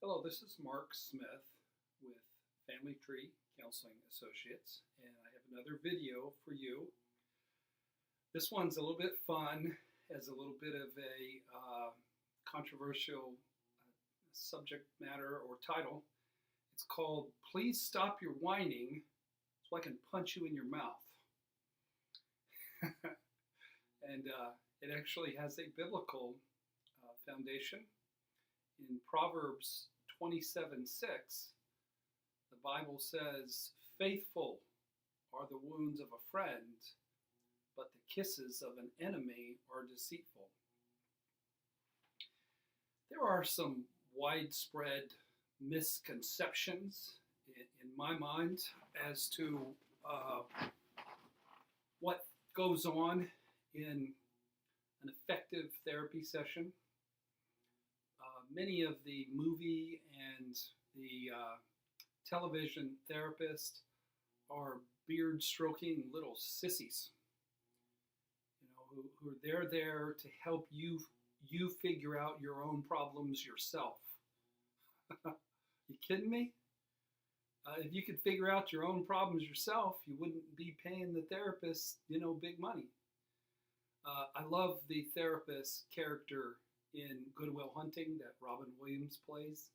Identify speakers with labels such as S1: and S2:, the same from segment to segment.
S1: Hello, this is Mark Smith with Family Tree Counseling Associates, and I have another video for you. This one's a little bit fun, has a little bit of a controversial subject matter or title. It's called Please Stop Your Whining So I Can Punch You in Your Mouth. And it actually has a biblical foundation. In Proverbs 27:6, the Bible says, "Faithful are the wounds of a friend, but the kisses of an enemy are deceitful." There are some widespread misconceptions in my mind as to what goes on in an effective therapy session. Many of the movie and the television therapists are beard-stroking little sissies, who are there to help you figure out your own problems yourself. You kidding me? If you could figure out your own problems yourself, you wouldn't be paying the therapist, big money. I love the therapist character in Good Will Hunting that Robin Williams plays,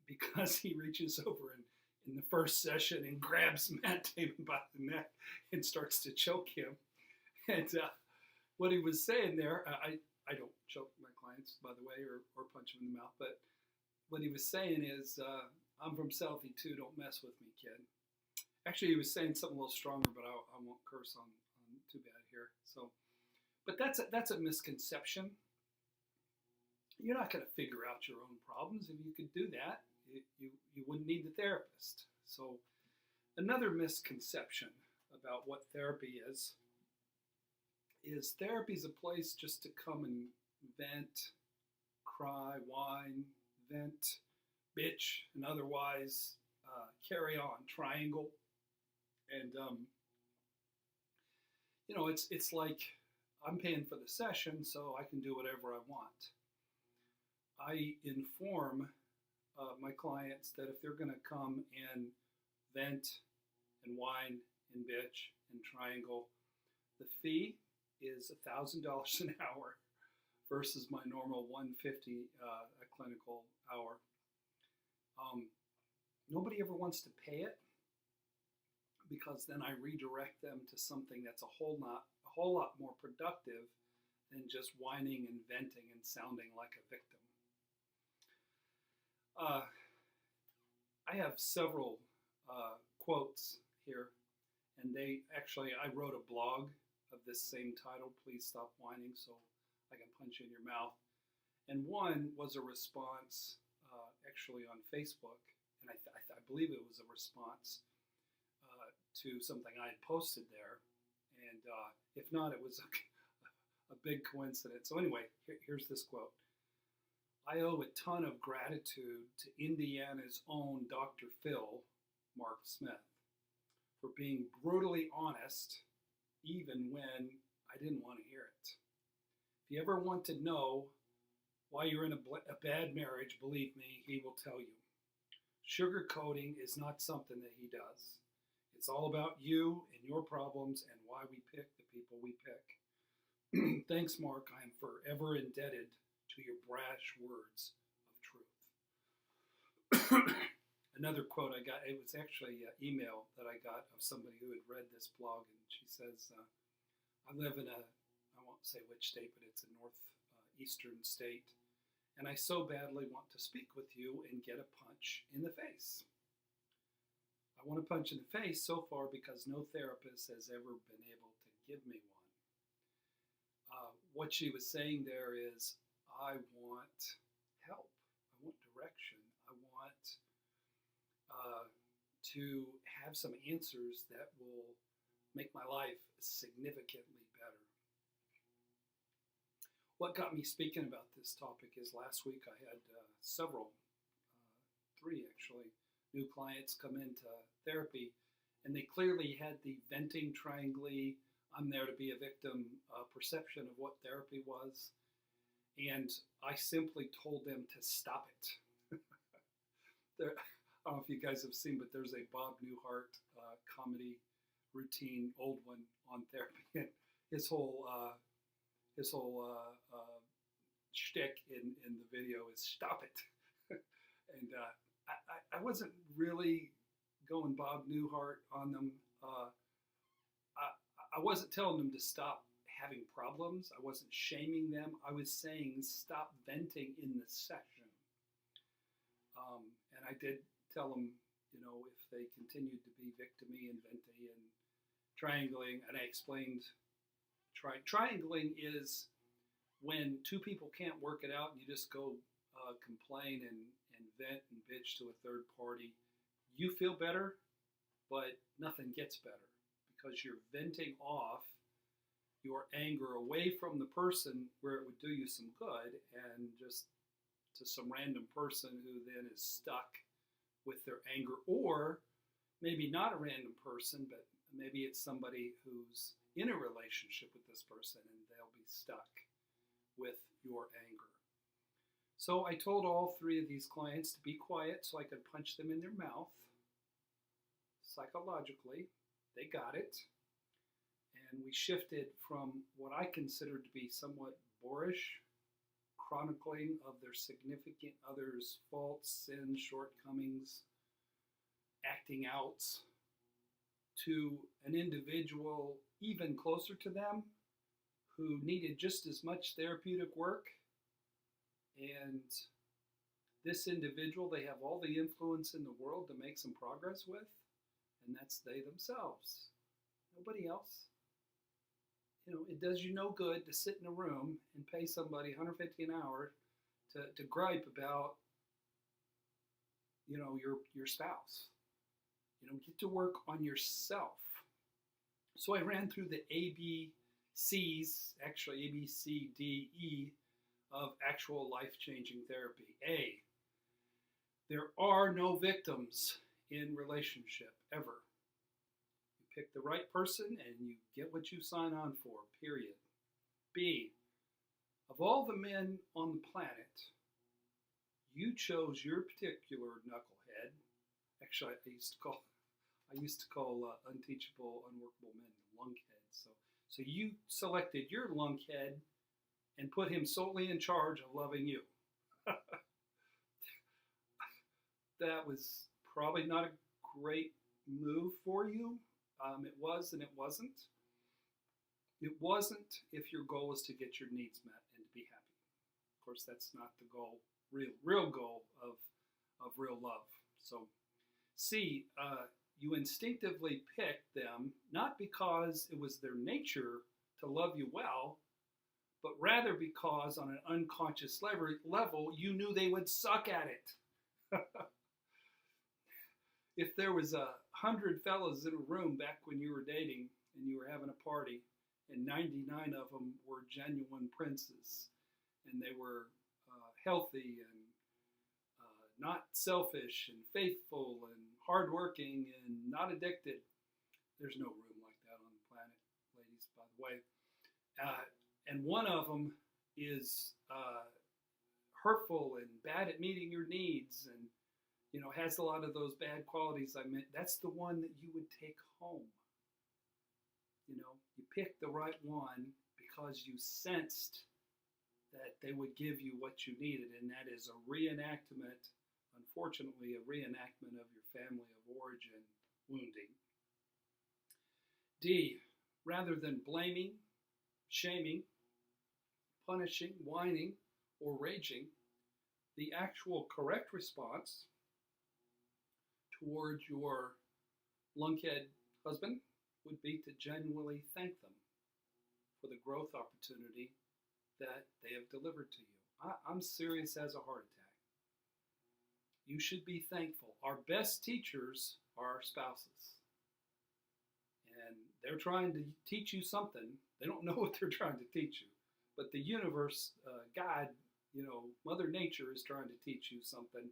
S1: because he reaches over in the first session and grabs Matt Damon by the neck and starts to choke him. And what he was saying there, I don't choke my clients, by the way, or punch them in the mouth, but what he was saying is, I'm from Southie too, don't mess with me, kid. Actually, he was saying something a little stronger, but I won't curse on too bad here. But that's a misconception. You're not going to figure out your own problems. If you could do that, you wouldn't need the therapist. So another misconception about what therapy is therapy is a place just to come and vent, cry, whine, vent, bitch, and otherwise carry on, triangle. And, it's like I'm paying for the session, so I can do whatever I want. I inform my clients that if they're going to come and vent and whine and bitch and triangle, the fee is $1,000 an hour versus my normal $150 a clinical hour. Nobody ever wants to pay it, because then I redirect them to something that's a whole lot more productive than just whining and venting and sounding like a victim. I have several quotes here, and I wrote a blog of this same title, Please Stop Whining So I Can Punch You in Your Mouth. And one was a response actually on Facebook, and I believe it was a response to something I had posted there. And if not, it was a big coincidence. So anyway, here's this quote. "I owe a ton of gratitude to Indiana's own Dr. Phil, Mark Smith, for being brutally honest even when I didn't want to hear it. If you ever want to know why you're in a bad marriage, believe me, he will tell you. Sugarcoating is not something that he does. It's all about you and your problems and why we pick the people we pick. Thanks, Mark. I am forever indebted to your brash words of truth." Another quote I got, it was actually an email that I got of somebody who had read this blog, and she says, "I live in I won't say which state, but it's a northeastern state, and I so badly want to speak with you and get a punch in the face. I want a punch in the face so far because no therapist has ever been able to give me one." What she was saying there is, I want help. I want direction. I want to have some answers that will make my life significantly better. What got me speaking about this topic is last week I had three actually, new clients come into therapy, and they clearly had the venting, triangly, I'm there to be a victim perception of what therapy was. and I simply told them to stop it. There, I don't know if you guys have seen, but there's a Bob Newhart comedy routine, old one, on therapy, and his whole shtick in the video is stop it. And I wasn't really going Bob Newhart on them. I wasn't telling them to stop having problems. I wasn't shaming them. I was saying stop venting in the session. And I did tell them, if they continued to be victimy and venty and triangling, and I explained triangling is when two people can't work it out and you just go complain and vent and bitch to a third party. You feel better, but nothing gets better because you're venting off your anger away from the person where it would do you some good and just to some random person who then is stuck with their anger, or maybe not a random person, but maybe it's somebody who's in a relationship with this person and they'll be stuck with your anger. So I told all three of these clients to be quiet so I could punch them in their mouth. Psychologically, they got it. And we shifted from what I considered to be somewhat boorish chronicling of their significant other's faults, sins, shortcomings, acting outs, to an individual even closer to them who needed just as much therapeutic work. And this individual, they have all the influence in the world to make some progress with, and that's they themselves. Nobody else. It does you no good to sit in a room and pay somebody $150 an hour to gripe about, your spouse. Get to work on yourself. So I ran through the ABCs, actually A, B, C, D, E, of actual life-changing therapy. A, there are no victims in relationship, ever. You pick the right person and you get what you sign on for, period. B, of all the men on the planet, you chose your particular knucklehead. Actually, I used to call unteachable, unworkable men lunkheads. So you selected your lunkhead and put him solely in charge of loving you. That was probably not a great move for you. It was and it wasn't. It wasn't if your goal is to get your needs met and to be happy. Of course, that's not the goal, real goal of real love. So C, you instinctively picked them not because it was their nature to love you well, but rather because on an unconscious level, you knew they would suck at it. If there was 100 fellas in a room back when you were dating and you were having a party, and 99 of them were genuine princes, and they were healthy and not selfish and faithful and hardworking and not addicted. There's no room like that on the planet, ladies, by the way. And one of them is hurtful and bad at meeting your needs and has a lot of those bad qualities I meant. That's the one that you would take home. You picked the right one because you sensed that they would give you what you needed, and that is a reenactment, unfortunately, a reenactment of your family of origin wounding. D, rather than blaming, shaming, punishing, whining, or raging, the actual correct response toward your lunkhead husband would be to genuinely thank them for the growth opportunity that they have delivered to you. I'm serious as a heart attack. You should be thankful. Our best teachers are our spouses. And they're trying to teach you something. They don't know what they're trying to teach you. But the universe, God, Mother Nature is trying to teach you something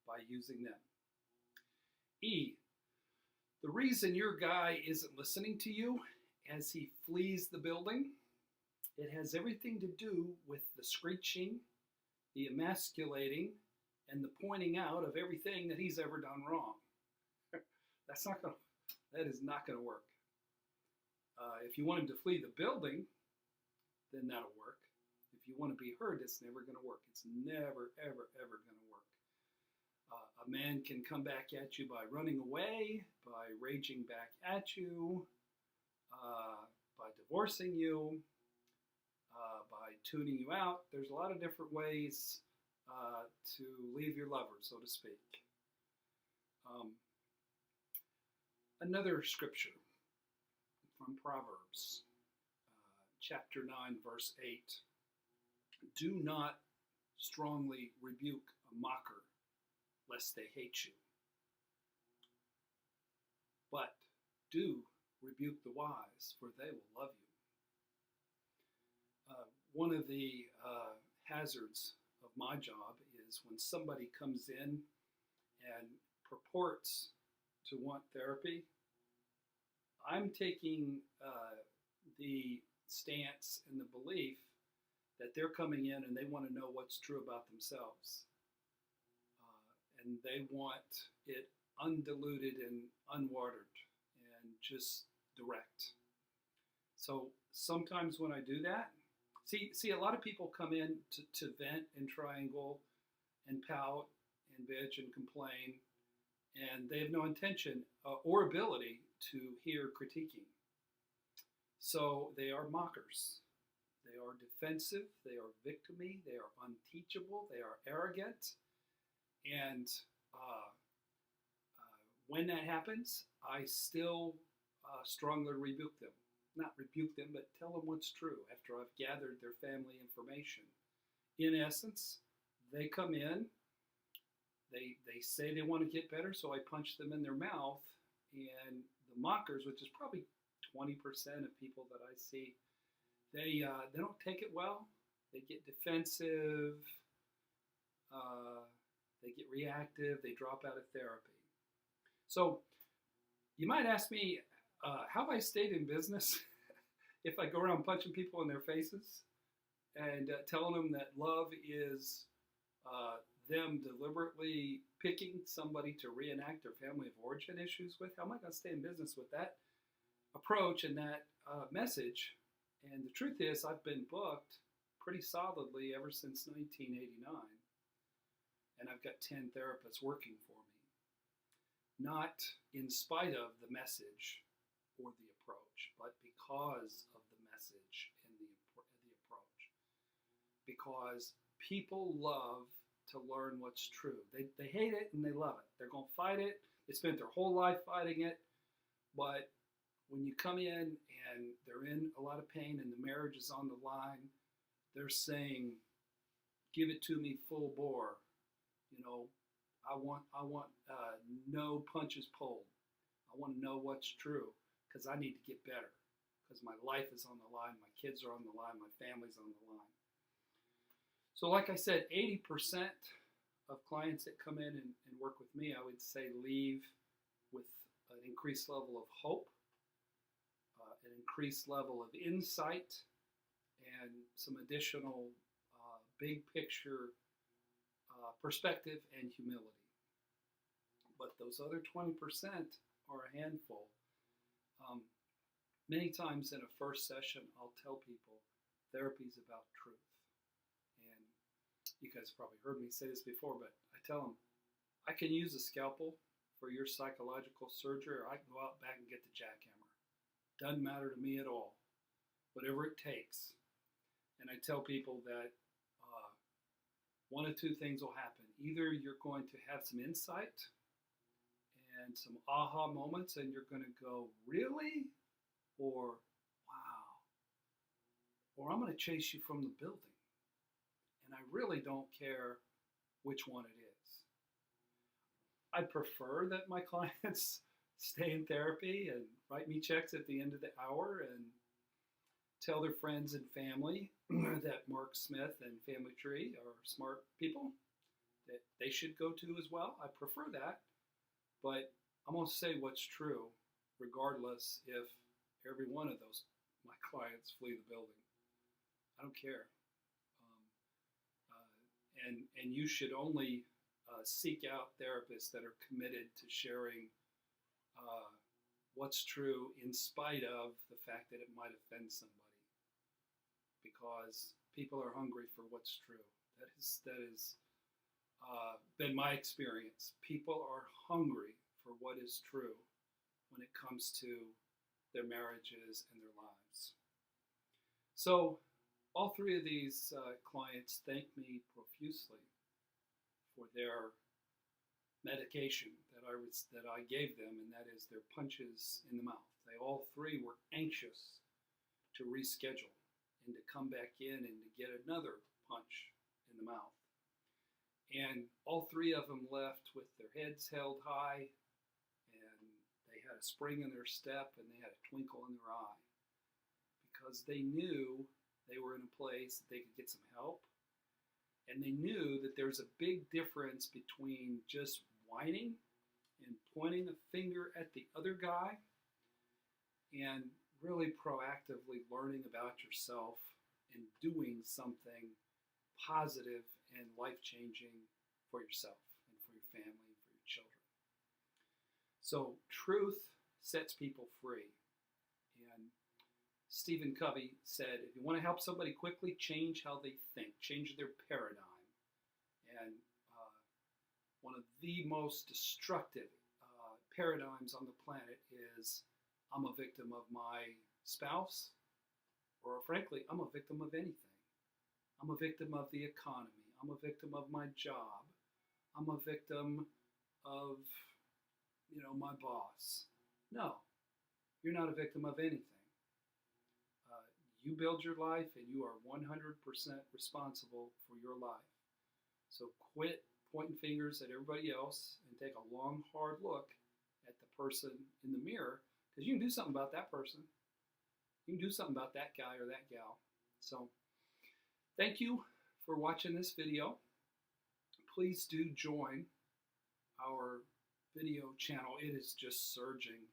S1: by using them. E, the reason your guy isn't listening to you as he flees the building It has everything to do with the screeching, the emasculating, and the pointing out of everything that he's ever done wrong. That is not going to work. If you want him to flee the building, then that'll work. If you want to be heard, it's never going to work. It's never, ever, ever going to work. A man can come back at you by running away, by raging back at you, by divorcing you, by tuning you out. There's a lot of different ways to leave your lover, so to speak. Another scripture from Proverbs, chapter 9, verse 8. Do not strongly rebuke a mocker, lest they hate you. But do rebuke the wise, for they will love you. One of the hazards of my job is when somebody comes in and purports to want therapy, I'm taking the stance and the belief that they're coming in and they want to know what's true about themselves. And they want it undiluted and unwatered and just direct. So sometimes when I do that, see a lot of people come in to vent and triangle and pout and bitch and complain, and they have no intention or ability to hear critiquing. So they are mockers. They are defensive. They are victimy. They are unteachable. They are arrogant. And when that happens, I still strongly rebuke them. Not rebuke them, but tell them what's true after I've gathered their family information. In essence, they come in, they say they want to get better, so I punch them in their mouth. And the mockers, which is probably 20% of people that I see, they don't take it well. They get defensive. They get reactive. They drop out of therapy. So you might ask me, how have I stayed in business if I go around punching people in their faces and telling them that love is them deliberately picking somebody to reenact their family of origin issues with? How am I going to stay in business with that approach and that message? And the truth is, I've been booked pretty solidly ever since 1989. And I've got 10 therapists working for me. Not in spite of the message or the approach, but because of the message and the approach. Because people love to learn what's true. They hate it and they love it. They're going to fight it. They spent their whole life fighting it. But when you come in and they're in a lot of pain and the marriage is on the line, they're saying, give it to me full bore. You know, I want no punches pulled. I want to know what's true because I need to get better because my life is on the line, my kids are on the line, my family's on the line. So like I said, 80% of clients that come in and work with me, I would say leave with an increased level of hope, an increased level of insight, and some additional big picture perspective and humility. But those other 20% are a handful. Many times in a first session, I'll tell people therapy is about truth. And you guys have probably heard me say this before, but I tell them, I can use a scalpel for your psychological surgery, or I can go out back and get the jackhammer. Doesn't matter to me at all. Whatever it takes. And I tell people that one of two things will happen. Either you're going to have some insight and some aha moments and you're going to go, really? Or, wow. Or I'm going to chase you from the building. And I really don't care which one it is. I prefer that my clients stay in therapy and write me checks at the end of the hour and tell their friends and family that Mark Smith and Family Tree are smart people that they should go to as well. I prefer that, but I'm going to say what's true regardless if every one of those my clients flee the building. I don't care. Um, and you should only seek out therapists that are committed to sharing uh, what's true in spite of the fact that it might offend somebody, because people are hungry for what's true. That is been my experience. People are hungry for what is true when it comes to their marriages and their lives. So, all three of these clients thanked me profusely for their medication that I gave them, and that is their punches in the mouth. They all three were anxious to reschedule and to come back in and to get another punch in the mouth. And all three of them left with their heads held high, and they had a spring in their step, and they had a twinkle in their eye, because they knew they were in a place that they could get some help. And they knew that there's a big difference between just whining and pointing a finger at the other guy and really proactively learning about yourself and doing something positive and life-changing for yourself and for your family and for your children. So truth sets people free. And Stephen Covey said, if you want to help somebody quickly, change how they think, change their paradigm. And one of the most destructive paradigms on the planet is, I'm a victim of my spouse, or frankly, I'm a victim of anything. I'm a victim of the economy. I'm a victim of my job. I'm a victim of, my boss. No, you're not a victim of anything. You build your life, and you are 100% responsible for your life. So quit pointing fingers at everybody else and take a long, hard look at the person in the mirror, because you can do something about that person. You can do something about that guy or that gal. So thank you for watching this video. Please do join our video channel. It is just surging.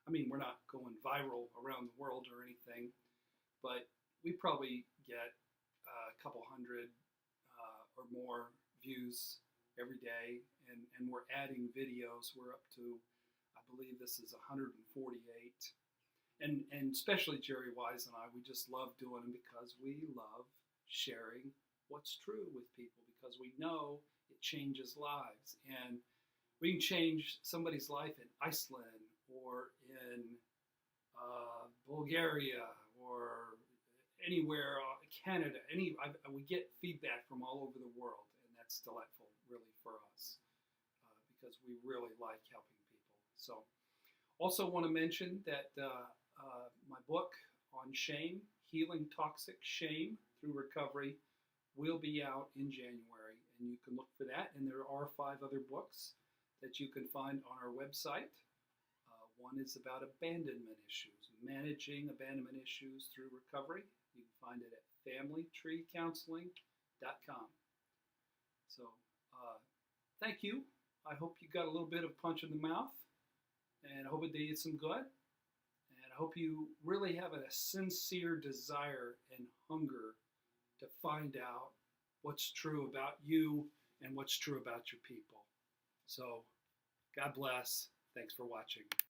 S1: We're not going viral around the world or anything, but we probably get a couple hundred or more views every day, and we're adding videos. We're up to, I believe this is 148. And especially Jerry Wise and I, we just love doing them because we love sharing what's true with people, because we know it changes lives. And we can change somebody's life in Iceland or in Bulgaria or anywhere, Canada. We get feedback from all over the world, and that's delightful, really, for us, because we really like helping people. So, also want to mention that my book on shame, Healing Toxic Shame Through Recovery, will be out in January, and you can look for that. And there are 5 other books that you can find on our website. One is about abandonment issues, managing abandonment issues through recovery. You can find it at familytreecounseling.com. So thank you. I hope you got a little bit of punch in the mouth, and I hope it did you some good. And I hope you really have a sincere desire and hunger to find out what's true about you and what's true about your people. So God bless. Thanks for watching.